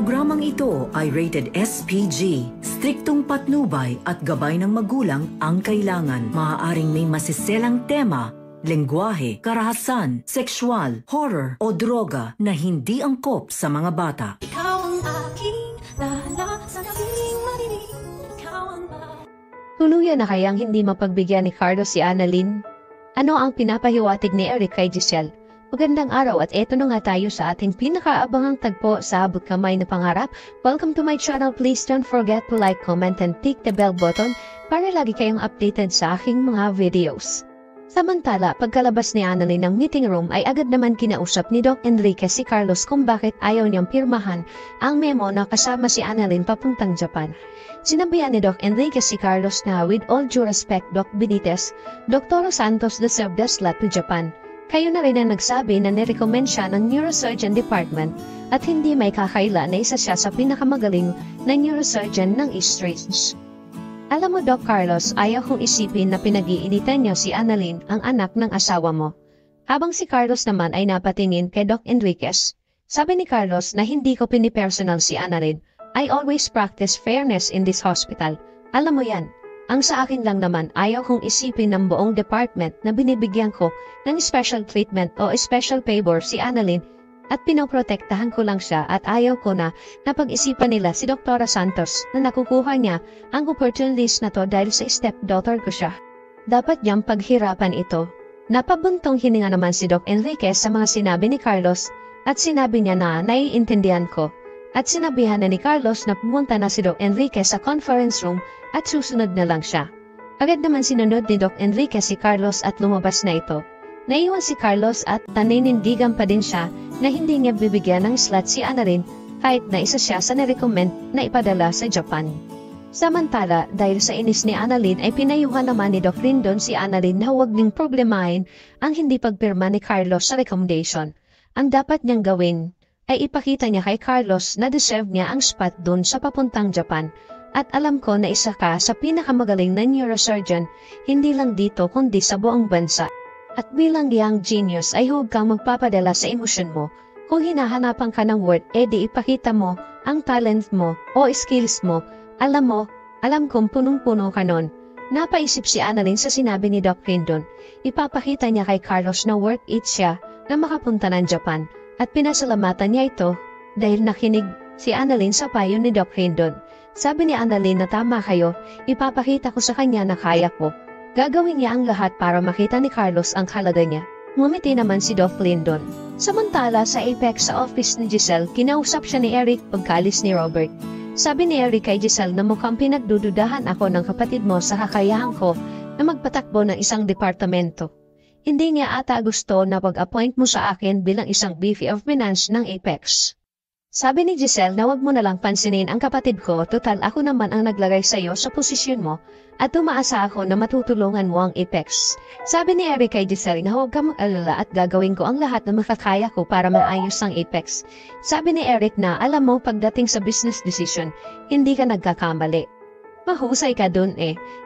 Programang ito ay rated SPG. Striktong patnubay at gabay ng magulang ang kailangan. Maaaring may masiselang tema, lengguwahe, karahasan, sexual, horror o droga na hindi angkop sa mga bata. Ikaw ang aking dahala sa piling marinig. Ikaw ang Tuluyan na kayang hindi mapagbigyan ni Carlos si Annalyn? Ano ang pinapahiwatig ni Eric kay Giselle? Magandang araw at eto na nga tayo sa ating pinakaabangang tagpo sa abot kamay na pangarap. Welcome to my channel. Please don't forget to like, comment, and click the bell button para lagi kayong updated sa aking mga videos. Samantala, pagkalabas ni Annalyn ng meeting room ay agad naman kinausap ni Doc Enrique si Carlos kung bakit ayaw niyang pirmahan ang memo na kasama si Annalyn papuntang Japan. Sinabihan ni Doc Enrique si Carlos na with all due respect, Doc Benitez, Dr. Santos deserved the slot to Japan. Kayo na rin ang nagsabi na nirecommend siya ng Neurosurgeon Department at hindi may kakaila na isa siya sa pinakamagaling na neurosurgeon ng East Ridge. Alam mo, Doc Carlos, ayaw kong isipin na pinag-iinitan niyo si Annalyn, ang anak ng asawa mo. Habang si Carlos naman ay napatingin kay Doc Enriquez, sabi ni Carlos na hindi ko pinipersonal si Annalyn. I always practice fairness in this hospital. Alam mo yan. Ang sa akin lang naman, ayaw kong isipin ng buong department na binibigyan ko ng special treatment o special favor si Annalyn at pinoprotektahan ko lang siya at ayaw ko na napag-isipan nila si Dr. Santos na nakukuha niya ang opportunities na to dahil sa stepdaughter ko siya. Dapat niyang paghirapan ito. Napabuntong hininga naman si Doc Enriquez sa mga sinabi ni Carlos at sinabi niya na naiintindihan ko. At sinabihan na ni Carlos na pumunta na si Doc Enriquez sa conference room at susunod na lang siya. Agad naman sinunod ni Doc Enriquez si Carlos at lumabas na ito. Naiwan si Carlos at naninindigan pa din siya na hindi niya bibigyan ng slot si Annalyn kahit na isa siya sa narecommend na ipadala sa Japan. Samantala, dahil sa inis ni Annalyn ay pinayuhan naman ni Doc Rindon si Annalyn na huwag niyang problemahin ang hindi pagpirma ni Carlos sa recommendation. Ang dapat niyang gawin ay ipakita niya kay Carlos na deserve niya ang spot dun sa papuntang Japan. At alam ko na isa ka sa pinakamagaling na neurosurgeon, hindi lang dito kundi sa buong bansa. At bilang young genius ay huwag kang magpapadala sa emosyon mo. Kung hinahanapan ka ng word, edi ipakita mo ang talent mo o skills mo. Alam kong punong-puno ka nun. Napaisip si Annalyn sa sinabi ni Doc Rindon. Ipapakita niya kay Carlos na worth it siya na makapunta ng Japan. At pinasalamatan niya ito dahil nakinig si Annalyn sa payo ni Doc Rindon. Sabi ni Annalyn na tama kayo, ipapakita ko sa kanya na kaya ko. Gagawin niya ang lahat para makita ni Carlos ang halaga niya. Ngumiti naman si Doc Rindon. Samantala sa Apex sa office ni Giselle, kinausap siya ni Eric pagkalis ni Robert. Sabi ni Eric kay Giselle na mukhang pinagdududahan ako ng kapatid mo sa kakayahan ko na magpatakbo ng isang departamento. Hindi niya ata gusto na pag-appoint mo sa akin bilang isang VP of Finance ng Apex. Sabi ni Giselle na wag mo na lang pansinin ang kapatid ko, total ako naman ang naglagay sa iyo sa posisyon mo at umaasa ako na matutulungan mo ang Apex. Sabi ni Eric kay Giselle na huwag kang mag-alala at gagawin ko ang lahat na makakaya ko para maayos ang Apex. Sabi ni Eric na alam mo pagdating sa business decision, hindi ka nagkakamali. Mahusay ka dun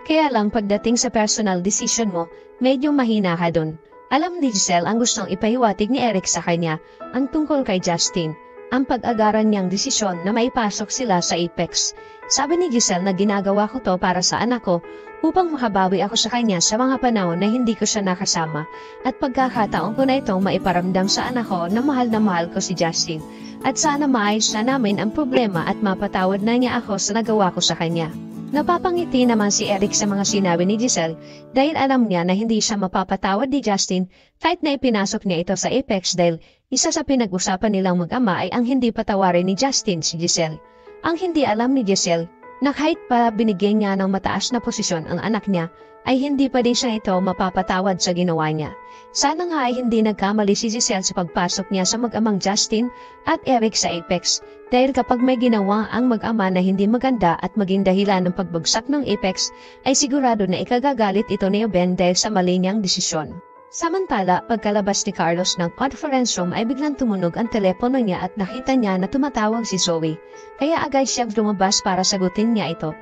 kaya lang pagdating sa personal decision mo, medyo mahina ka dun. Alam ni Giselle ang gustong ipahiwatig ni Eric sa kanya, ang tungkol kay Justin, ang pag-agaran niyang desisyon na maipasok sila sa Apex. Sabi ni Giselle na ginagawa ko to para sa anak ko, upang makabawi ako sa kanya sa mga panahon na hindi ko siya nakasama, at pagkakataon ko na itong maiparamdam sa anak ko na mahal ko si Justin, at sana maayos na namin ang problema at mapatawad na niya ako sa nagawa ko sa kanya. Napapangiti naman si Eric sa mga sinabi ni Giselle dahil alam niya na hindi siya mapapatawad ni Justin kahit na ipinasok niya ito sa Apex dahil isa sa pinag-usapan nilang mag-ama ay ang hindi patawarin ni Justin si Giselle. Ang hindi alam ni Giselle na kahit pa binigyan niya ng mataas na posisyon ang anak niya ay hindi pa din siya ito mapapatawad sa ginawa niya. Sana nga ay hindi nagkamali si Giselle sa pagpasok niya sa mag-amang Justin at Eric sa Apex. Dahil kapag may ginawa ang mag-ama na hindi maganda at maging dahilan ng pagbagsak ng Apex, ay sigurado na ikagagalit ito ni Ben dahil sa mali niyang desisyon. Samantala, pagkalabas ni Carlos ng conference room ay biglang tumunog ang telepono niya at nakita niya na tumatawag si Zoe. Kaya agad siyang lumabas para sagutin niya ito.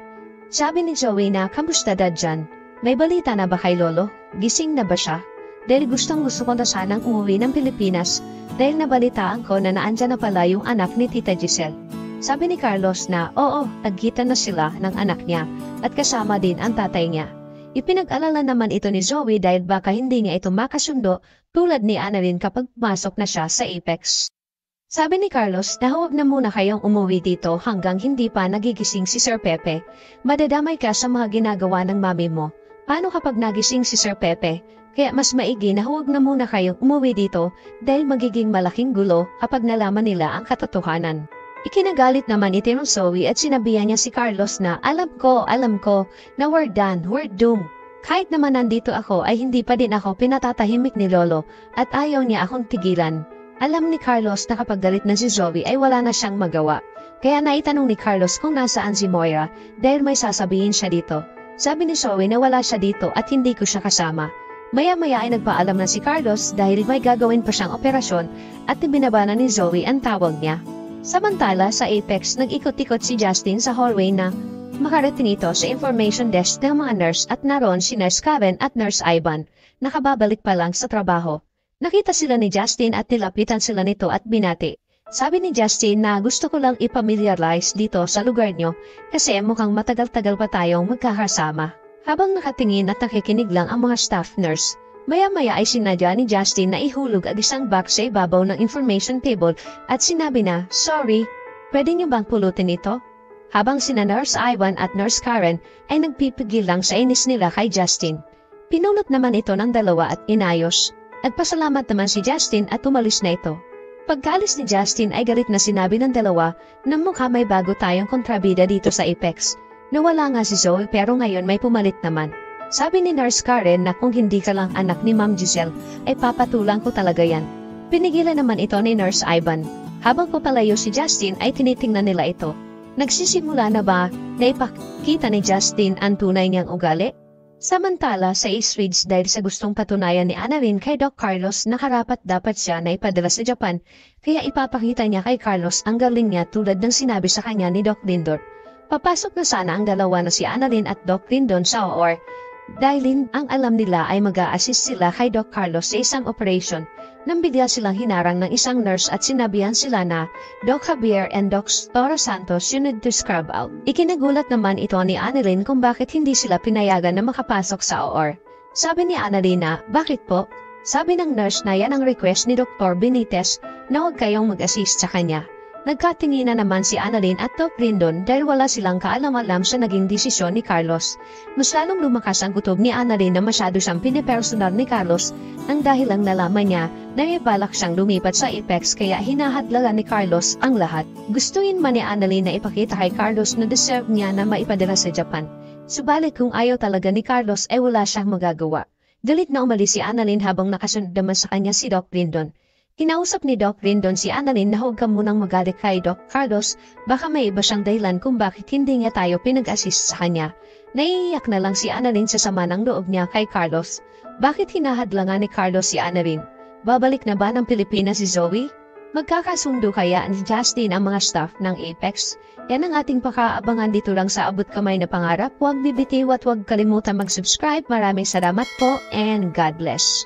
Sabi ni Zoe na, "Kamusta dad dyan? May balita na ba kay Lolo? Gising na ba siya? Dahil gustong-gusto ko na sanang umuwi ng Pilipinas dahil nabalitaan ko na naandyan na pala yung anak ni Tita Giselle." Sabi ni Carlos na oo, nagkita na sila ng anak niya at kasama din ang tatay niya. Ipinag-alala naman ito ni Zoe dahil baka hindi niya ito makasundo tulad ni Annalyn kapag pumasok na siya sa Apex. Sabi ni Carlos na huwag na muna kayong umuwi dito hanggang hindi pa nagigising si Sir Pepe. Madadamay ka sa mga ginagawa ng mami mo. Paano kapag nagising si Sir Pepe? Kaya mas maigi na huwag na muna kayong umuwi dito dahil magiging malaking gulo kapag nalaman nila ang katotohanan. Ikinagalit naman ito ng Zoe at sinabihan niya si Carlos na alam ko na we're done, we're doomed. Kahit naman nandito ako ay hindi pa din ako pinatatahimik ni Lolo at ayaw niya akong tigilan. Alam ni Carlos na kapag galit na si Zoe ay wala na siyang magawa. Kaya naitanong ni Carlos kung nasaan si Moira dahil may sasabihin siya dito. Sabi ni Zoe na wala siya dito at hindi ko siya kasama. Maya-maya ay nagpaalam na si Carlos dahil may gagawin pa siyang operasyon at ibinaba na ni Zoe ang tawag niya. Samantala sa Apex, nag-ikot-ikot si Justin sa hallway na makarating ito sa information desk ng mga nurse at naroon si Nurse Karen at Nurse Ivan. Nakababalik pa lang sa trabaho. Nakita sila ni Justin at nilapitan sila nito at binati. Sabi ni Justin na gusto ko lang ipamiliarize dito sa lugar nyo kasi mukhang matagal-tagal pa tayong magkakasama. Habang nakatingin at nakikinig lang ang mga staff nurse, maya-maya ay sinadya ni Justin na ihulog ang isang box sa ibabaw ng information table at sinabi na, sorry, pwede niyo bang pulutin ito? Habang sina Nurse Ivan at Nurse Karen ay nagpipigil lang sa inis nila kay Justin. Pinulot naman ito ng dalawa at inayos. Nagpasalamat naman si Justin at umalis na ito. Pagkalis ni Justin ay galit na sinabi ng dalawa na mukha may bago tayong kontrabida dito sa Apex. Nawala nga si Zoe pero ngayon may pumalit naman. Sabi ni Nurse Karen na kung hindi ka lang anak ni Ma'am Giselle ay papatulang ko talaga yan. Pinigilan naman ito ni Nurse Ivan. Habang papalayo si Justin ay tinitingnan nila ito. Nagsisimula na ba na ipakita ni Justin ang tunay niyang ugali? Samantala sa East Ridge dahil sa gustong patunayan ni Annalyn kay Doc Carlos na karapat-dapat siya na ipadala sa Japan, kaya ipapakita niya kay Carlos ang galing niya tulad ng sinabi sa kanya ni Doc Lindor. Papasok na sana ang dalawa na si Annalyn at Doc Lindon sa OR dahil ang alam nila ay mag-a-assist sila kay Doc Carlos sa isang operation. Nang bigla silang hinarang ng isang nurse at sinabihan sila na Doc Javier and Doc Toro Santos you need to scrub out. Ikinagulat naman ito ni Annalyn kung bakit hindi sila pinayagan na makapasok sa OR. Sabi ni Annalyn na, bakit po? Sabi ng nurse na yan ang request ni Dr. Benitez na huwag kayong mag-assist sa kanya. Nagkatinginan naman si Annalyn at Doc Lindon dahil wala silang kaalam-alam sa naging desisyon ni Carlos. Mas lalong lumakas ang kutob ni Annalyn na masyado siyang pinipersonal ni Carlos ang dahil lang nalaman niya na may balak siyang lumipat sa Apex kaya hinahadlagan ni Carlos ang lahat. Gustuin man ni Annalyn na ipakita kay Carlos na deserve niya na maipadala sa Japan. Subalit kung ayaw talaga ni Carlos ay wala siyang magagawa. Galit na umalis si Annalyn habang nakasunod naman sa kanya si Doc Lindon. Kinausap ni Doc Lindon si Annalyn na huwag ka munang magalit kay Doc Carlos, baka may iba siyang dahilan kung bakit hindi niya tayo pinag-assist sa kanya. Naiiyak na lang si Annalyn sa sama ng loob niya kay Carlos. Bakit hinahadlangan ni Carlos si Annalyn? Babalik na ba ng Pilipinas si Zoe? Magkakasundo kaya ni Justin ang mga staff ng Apex? Yan ang ating pakaabangan dito lang sa Abot Kamay na Pangarap. Huwag bibitiw at huwag kalimutan mag-subscribe. Maraming salamat po and God bless.